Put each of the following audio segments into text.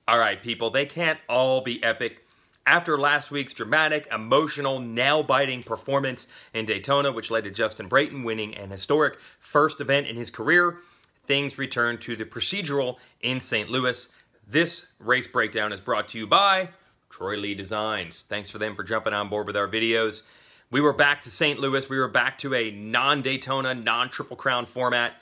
All right, people, they can't all be epic. After last week's dramatic, emotional, nail-biting performance in Daytona, which led to Justin Brayton winning an historic first event in his career, things returned to the procedural in St. Louis. This race breakdown is brought to you by Troy Lee Designs. Thanks for them for jumping on board with our videos. We were back to St. Louis. We were back to a non-Daytona, non-Triple Crown format.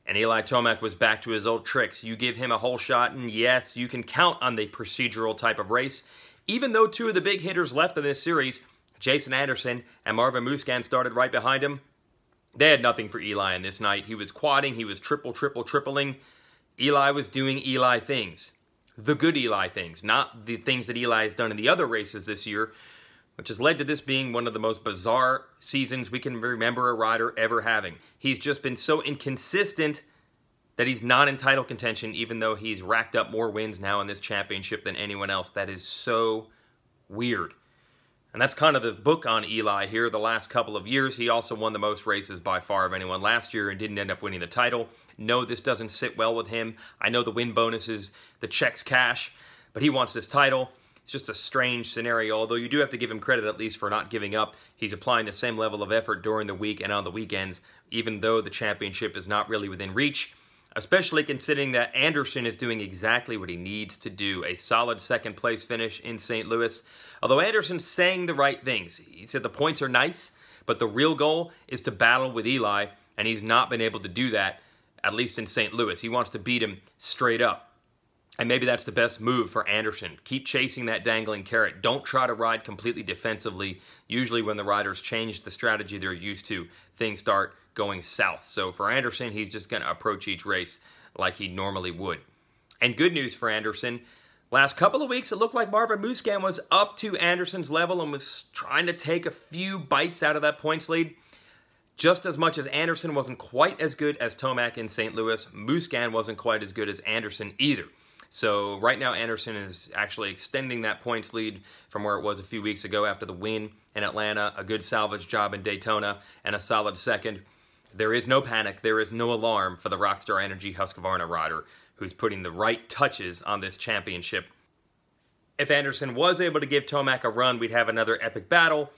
And Eli Tomac was back to his old tricks. You give him a whole shot, and yes, you can count on the procedural type of race. Even though two of the big hitters left in this series, Jason Anderson and Marvin Musquin, started right behind him, they had nothing for Eli in this night. He was quadding, he was tripling. Eli was doing Eli things. The good Eli things, not the things that Eli has done in the other races this year, which has led to this being one of the most bizarre seasons we can remember a rider ever having. He's just been so inconsistent that he's not in title contention, even though he's racked up more wins now in this championship than anyone else. That is so weird. And that's kind of the book on Eli here the last couple of years. He also won the most races by far of anyone last year and didn't end up winning the title. No, this doesn't sit well with him. I know the win bonuses, the checks cash, but he wants this title. It's just a strange scenario, although you do have to give him credit at least for not giving up. He's applying the same level of effort during the week and on the weekends, even though the championship is not really within reach, especially considering that Anderson is doing exactly what he needs to do, a solid second place finish in St. Louis. Although Anderson's saying the right things. He said the points are nice, but the real goal is to battle with Eli, and he's not been able to do that, at least in St. Louis. He wants to beat him straight up. And maybe that's the best move for Anderson. Keep chasing that dangling carrot. Don't try to ride completely defensively. Usually when the riders change the strategy they're used to, things start going south. So for Anderson, he's just going to approach each race like he normally would. And good news for Anderson. Last couple of weeks, it looked like Marvin Musquin was up to Anderson's level and was trying to take a few bites out of that points lead. Just as much as Anderson wasn't quite as good as Tomac in St. Louis, Musquin wasn't quite as good as Anderson either. So right now Anderson is actually extending that points lead from where it was a few weeks ago after the win in Atlanta, a good salvage job in Daytona, and a solid second. There is no panic, there is no alarm for the Rockstar Energy Husqvarna rider who's putting the right touches on this championship. If Anderson was able to give Tomac a run, we'd have another epic battle.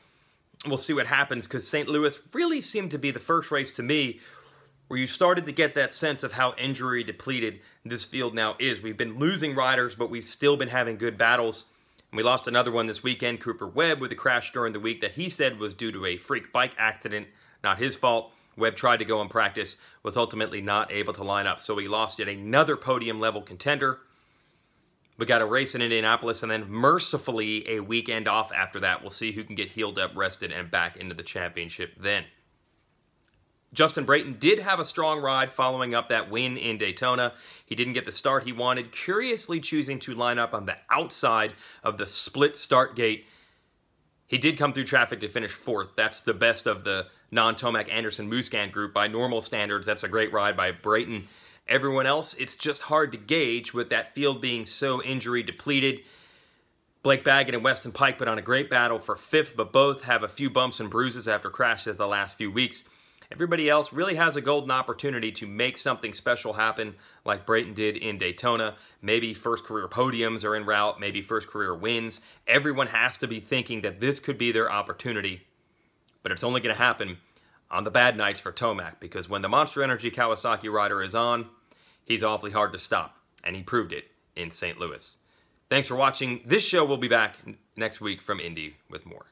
We'll see what happens, because St. Louis really seemed to be the first race to me where you started to get that sense of how injury depleted this field now is. We've been losing riders, but we've still been having good battles. And we lost another one this weekend, Cooper Webb, with a crash during the week that he said was due to a freak bike accident, not his fault. Webb tried to go in practice, was ultimately not able to line up, so we lost yet another podium-level contender. We got a race in Indianapolis, and then mercifully a weekend off after that. We'll see who can get healed up, rested, and back into the championship then. Justin Brayton did have a strong ride following up that win in Daytona. He didn't get the start he wanted, curiously choosing to line up on the outside of the split start gate. He did come through traffic to finish fourth. That's the best of the non-Tomac Anderson Musquin group. By normal standards, that's a great ride by Brayton. Everyone else, it's just hard to gauge with that field being so injury depleted. Blake Baggett and Weston Pike put on a great battle for fifth, but both have a few bumps and bruises after crashes the last few weeks. Everybody else really has a golden opportunity to make something special happen like Brayton did in Daytona. Maybe first career podiums are en route, maybe first career wins. Everyone has to be thinking that this could be their opportunity, but it's only going to happen on the bad nights for Tomac, because when the Monster Energy Kawasaki rider is on, he's awfully hard to stop, and he proved it in St. Louis. Thanks for watching. This show will be back next week from Indy with more.